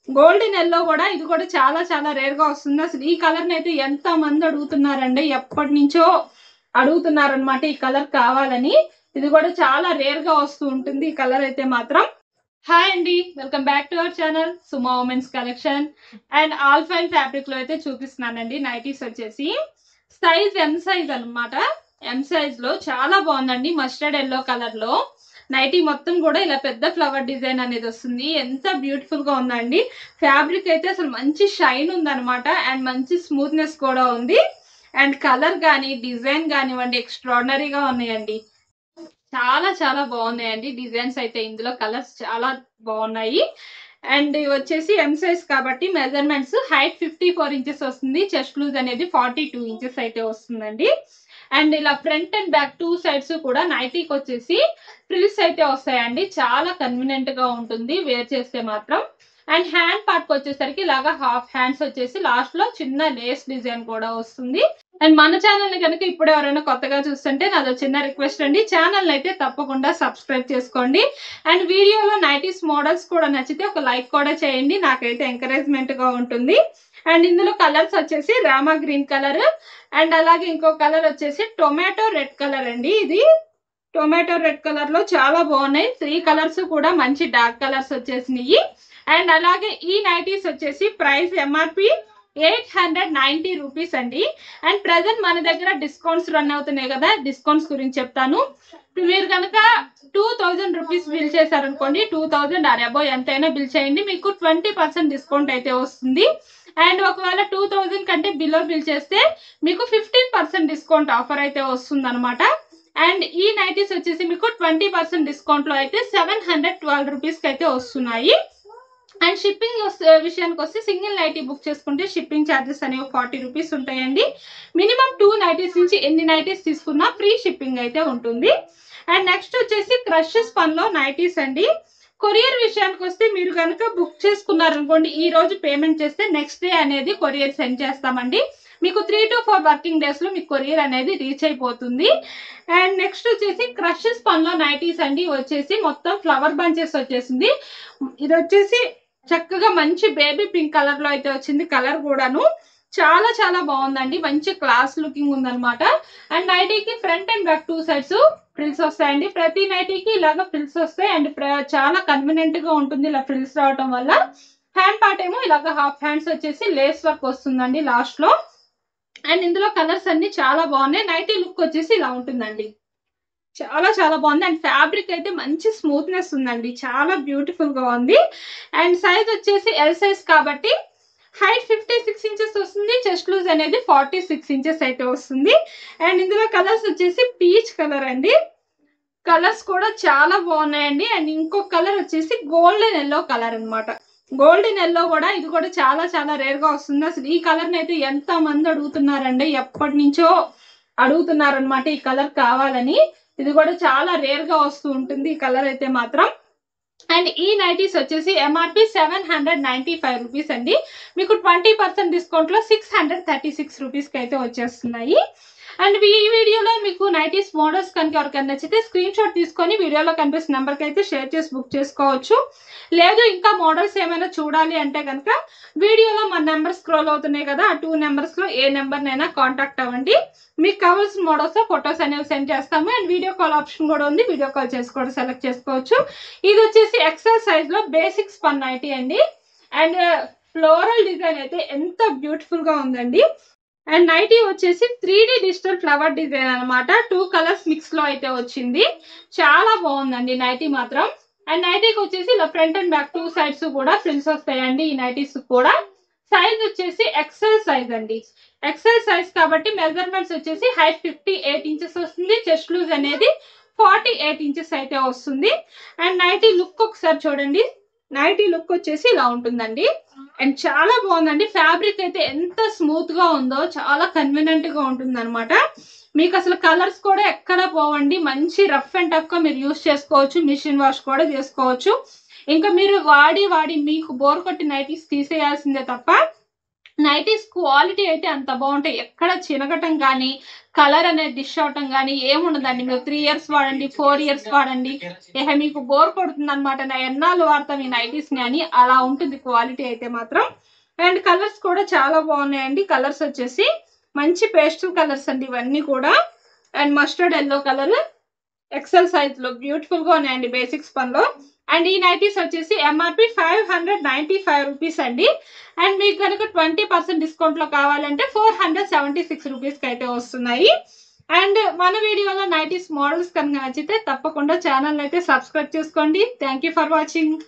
Golden yellow కూడా ఇది కూడా చాలా చాలా రేర్ గా వస్తుంది. అసలు ఈ కలర్ ని అయితే ఎంత మంది అడుగుతున్నారండి, ఎప్పటి నుంచో అడుగుతున్నారనమాట ఈ కలర్ కావాలని. ఇది కూడా చాలా రేర్ గా వస్తూ ఉంటుంది ఈ కలర్ అయితే మాత్రం. హాయ్ అండి, welcome back to our channel Suma women's collection. And all fine fabric లో అయితే చూపిస్తున్నానండి. నైటీస్ వచ్చేసి సైజ్ ఎం సైజ్ అనమాట. ఎం సైజ్ లో చాలా బాగుందండి. మస్టర్డ్ ఎల్లో కలర్ లో నైటీ మొత్తం కూడా ఇలా పెద్ద ఫ్లవర్ డిజైన్ అనేది వస్తుంది. ఎంత బ్యూటిఫుల్ గా ఉందండి. ఫ్యాబ్రిక్ అయితే అసలు మంచి షైన్ ఉందన్నమాట. అండ్ మంచి స్మూత్నెస్ కూడా ఉంది. అండ్ కలర్ కానీ డిజైన్ కానివ్వండి ఎక్స్ట్రాడినరీగా ఉన్నాయండి. చాలా చాలా బాగున్నాయండి డిజైన్స్ అయితే. ఇందులో కలర్స్ చాలా బాగున్నాయి. అండ్ వచ్చేసి ఎం సైజ్ కాబట్టి మెజర్మెంట్స్ హైట్ 54 ఇంచెస్ వస్తుంది. చెస్ట్ లూజ్ అనేది 42 ఇంచెస్ అయితే వస్తుందండి. అండ్ ఇలా front and back two sides కూడా నైటీకి వచ్చేసి ఫ్రిల్స్ అయితే వస్తాయండి. చాలా కన్వీనియంట్ గా ఉంటుంది వేర్ చేస్తే మాత్రం. అండ్ హ్యాండ్ పార్ట్ వచ్చేసరికి ఇలాగా హాఫ్ హ్యాండ్స్ వచ్చేసి లాస్ట్ లో చిన్న లేస్ డిజైన్ కూడా వస్తుంది. అండ్ మన ఛానల్ ని కనుక ఇప్పుడు ఎవరైనా కొత్తగా చూస్తుంటే నాదో చిన్న రిక్వెస్ట్ అండి, ఛానల్ అయితే తప్పకుండా సబ్స్క్రైబ్ చేసుకోండి. అండ్ వీడియోలో నైటీస్ మోడల్స్ కూడా నచ్చితే ఒక లైక్ కూడా చేయండి, నాకైతే ఎంకరేజ్మెంట్ గా ఉంటుంది. అండ్ ఇందులో కలర్స్ వచ్చేసి రామా గ్రీన్ కలర్, అండ్ అలాగే ఇంకో కలర్ వచ్చేసి టొమాటో రెడ్ కలర్ అండి. ఇది టొమాటో రెడ్ కలర్ లో చాలా బాగున్నాయి. 3 కలర్స్ కూడా మంచి డార్క్ కలర్స్ వచ్చేసినాయి. అండ్ అలాగే ఈ నైటీస్ వచ్చేసి ప్రైస్ ఎంఆర్పి 890 రూపీస్ అండి. అండ్ ప్రెసెంట్ మన దగ్గర డిస్కౌంట్స్ రన్ అవుతున్నాయి కదా, డిస్కౌంట్స్ గురించి చెప్తాను. మీరు కనుక 2000 రూపీస్ బిల్ చేశారనుకోండి, 2000 ఆర్ అబౌవ్ ఎంతైనా బిల్ చేయండి, మీకు 20% డిస్కౌంట్ అయితే వస్తుంది. అండ్ ఒకవేళ 2000 కంటే బిలో బిల్ చేస్తే మీకు 15% డిస్కౌంట్ ఆఫర్ అయితే వస్తుంది అనమాట. అండ్ ఈ నైటీస్ వచ్చేసి మీకు 20% డిస్కౌంట్ లో అయితే 712 రూపీస్ కి అయితే వస్తున్నాయి. అండ్ షిప్పింగ్ విషయానికి వస్తే సింగిల్ నైటీ బుక్ చేసుకుంటే షిప్పింగ్ ఛార్జెస్ అనేవి 40 రూపీస్ ఉంటాయండి. మినిమం 2 నైటీస్ నుంచి ఎన్ని నైటీస్ తీసుకున్నా ఫ్రీ షిప్పింగ్ అయితే ఉంటుంది. అండ్ నెక్స్ట్ వచ్చేసి క్రష్ స్పన్ లో నైటీస్ అండి. కొరియర్ విషయానికి వస్తే మీరు కనుక బుక్ చేసుకున్నారనుకోండి, ఈ రోజు పేమెంట్ చేస్తే నెక్స్ట్ డే అనేది కొరియర్ సెండ్ చేస్తామండి. మీకు 3 to 4 వర్కింగ్ డేస్ లో మీకు కొరియర్ అనేది రీచ్ అయిపోతుంది. అండ్ నెక్స్ట్ వచ్చేసి క్రష్ స్పన్ లో నైటీస్ అండి. వచ్చేసి మొత్తం ఫ్లవర్ బంచెస్ వచ్చేసింది. ఇది వచ్చేసి చక్కగా మంచి బేబీ పింక్ కలర్ లో అయితే వచ్చింది. కలర్ కూడాను చాలా చాలా బాగుందండి. మంచి క్లాస్ లుకింగ్ ఉందన్నమాట. అండ్ నైటీకి front and back two sides frills వస్తాయండి. ప్రతి నైటీకి ఇలాగ ఫ్రిల్స్ వస్తాయి. అండ్ చాలా కన్వీనియంట్ గా ఉంటుంది ఇలా ఫ్రిల్స్ రావడం వల్ల. హ్యాండ్ పార్ట్ ఏమో ఇలాగ హాఫ్ హ్యాండ్స్ వచ్చేసి లేస్ వర్క్ వస్తుందండి లాస్ట్ లో. అండ్ ఇందులో కలర్స్ అన్ని చాలా బాగున్నాయి. నైటీ లుక్ వచ్చేసి ఇలా ఉంటుందండి. చాలా చాలా బాగుంది. అండ్ ఫ్యాబ్రిక్ అయితే మంచి స్మూత్నెస్ ఉందండి. చాలా బ్యూటిఫుల్ గా ఉంది. అండ్ సైజ్ వచ్చేసి ఎల్ సైజ్ కాబట్టి హైట్ 56 ఇంచెస్ వస్తుంది. చెస్ట్ లూజ్ అనేది 46 ఇంచెస్ అయితే వస్తుంది. అండ్ ఇందులో కలర్స్ వచ్చేసి పీచ్ కలర్ అండి. కలర్స్ కూడా చాలా బాగున్నాయండి. అండ్ ఇంకొక కలర్ వచ్చేసి గోల్డెన్ ఎల్లో కలర్ అనమాట. గోల్డెన్ ఎల్లో కూడా ఇది కూడా చాలా చాలా రేర్ గా వస్తుంది. అసలు ఈ కలర్ ని అయితే ఎంత మంది అడుగుతున్నారండి, ఎప్పటి నుంచో అడుగుతున్నారనమాట ఈ కలర్ కావాలని. ఇది కూడా చాలా రేర్ గా వస్తూ ఉంటుంది ఈ కలర్ అయితే మాత్రం. అండ్ ఈ నైటీస్ వచ్చేసి ఎంఆర్పి 795 రూపీస్ అండి. మీకు 20% డిస్కౌంట్ లో 636 రూపీస్ కి అయితే వచ్చేస్తున్నాయి. అండ్ ఈ వీడియోలో మీకు నైటీస్ మోడల్స్ కనుక ఎవరికైనా నచ్చితే స్క్రీన్ షాట్ తీసుకొని వీడియోలో కనిపిస్తున్న నెంబర్ కి అయితే షేర్ చేసి బుక్ చేసుకోవచ్చు. లేదు ఇంకా మోడల్స్ ఏమైనా చూడాలి అంటే కనుక వీడియోలో మన నెంబర్ స్క్రోల్ అవుతున్నాయి కదా, ఆ 2 నెంబర్స్ లో ఏ నెంబర్ నైనా కాంటాక్ట్ అవ్వండి. మీకు కావాల్సిన మోడల్స్ లో ఫొటోస్ అనేవి సెండ్ చేస్తాము. అండ్ వీడియో కాల్ ఆప్షన్ కూడా ఉంది, వీడియో కాల్ చేసి కూడా సెలెక్ట్ చేసుకోవచ్చు. ఇది వచ్చేసి ఎక్సెల్ సైజ్ లో బేసిక్ స్పన్ నైటీ అండి. అండ్ ఫ్లోరల్ డిజైన్ అయితే ఎంత బ్యూటిఫుల్ గా ఉందండి. అండ్ నైటీ వచ్చేసి 3D డిజిటల్ ఫ్లవర్ డిజైన్ అనమాట. 2 కలర్స్ మిక్స్ లో అయితే వచ్చింది. చాలా బాగుందండి నైటీ మాత్రం. అండ్ నైటీకి వచ్చేసి ఇలా ఫ్రంట్ అండ్ బ్యాక్ 2 సైడ్స్ కూడా ఫ్రిల్స్ వస్తాయండి ఈ నైటీస్ కూడా. సైజ్ వచ్చేసి ఎక్సెల్ సైజ్ అండి. ఎక్సెల్ సైజ్ కాబట్టి మెజర్మెంట్స్ వచ్చేసి హైట్ 58 ఇంచెస్ వస్తుంది. చెస్ట్ లూజ్ అనేది 48 ఇంచెస్ అయితే వస్తుంది. అండ్ నైటీ లుక్ ఒకసారి చూడండి. నైటీ లుక్ వచ్చేసి ఇలా ఉంటుందండి. అండ్ చాలా బాగుందండి. ఫ్యాబ్రిక్ అయితే ఎంత స్మూత్ గా ఉందో, చాలా కన్వీనియంట్ గా ఉంటుంది అనమాట. మీకు అసలు కలర్స్ కూడా ఎక్కడ పోవండి. మంచి రఫ్ అండ్ టఫ్ గా మీరు యూస్ చేసుకోవచ్చు. మిషన్ వాష్ కూడా చేసుకోవచ్చు. ఇంకా మీరు వాడి మీకు బోర్ కొట్టి నైటీస్ తీసేయాల్సిందే తప్ప నైటీస్ క్వాలిటీ అయితే అంత బాగుంటాయి, ఎక్కడ చినగటం కానీ కలర్ అనేది డిష్ అవటం కానీ ఏముండదండి. మీరు 3 years వాడండి, 4 years వాడండి, మీకు బోర్ కొడుతుంది అనమాట. నా ఎన్నాళ్ళు వాడతాం ఈ నైటీస్ ని అని అలా ఉంటుంది క్వాలిటీ అయితే మాత్రం. అండ్ కలర్స్ కూడా చాలా బాగున్నాయండి. కలర్స్ వచ్చేసి మంచి పేస్టల్ కలర్స్ అండి ఇవన్నీ కూడా. And mustard yellow colour XL size లో బ్యూటిఫుల్ గా ఉన్నాయండి బేసిక్స్ పనిలో. అండ్ ఈ నైటీస్ వచ్చేసి ఎంఆర్పి 595 రూపీస్ అండి. అండ్ మీకు కనుక 20% డిస్కౌంట్ లో కావాలంటే 476 రూపీస్ కి అయితే వస్తున్నాయి. అండ్ మన వీడియోలో నైటీస్ మోడల్స్ కనుక నచ్చితే తప్పకుండా ఛానల్ అయితే సబ్స్క్రైబ్ చేసుకోండి. Thank you for watching.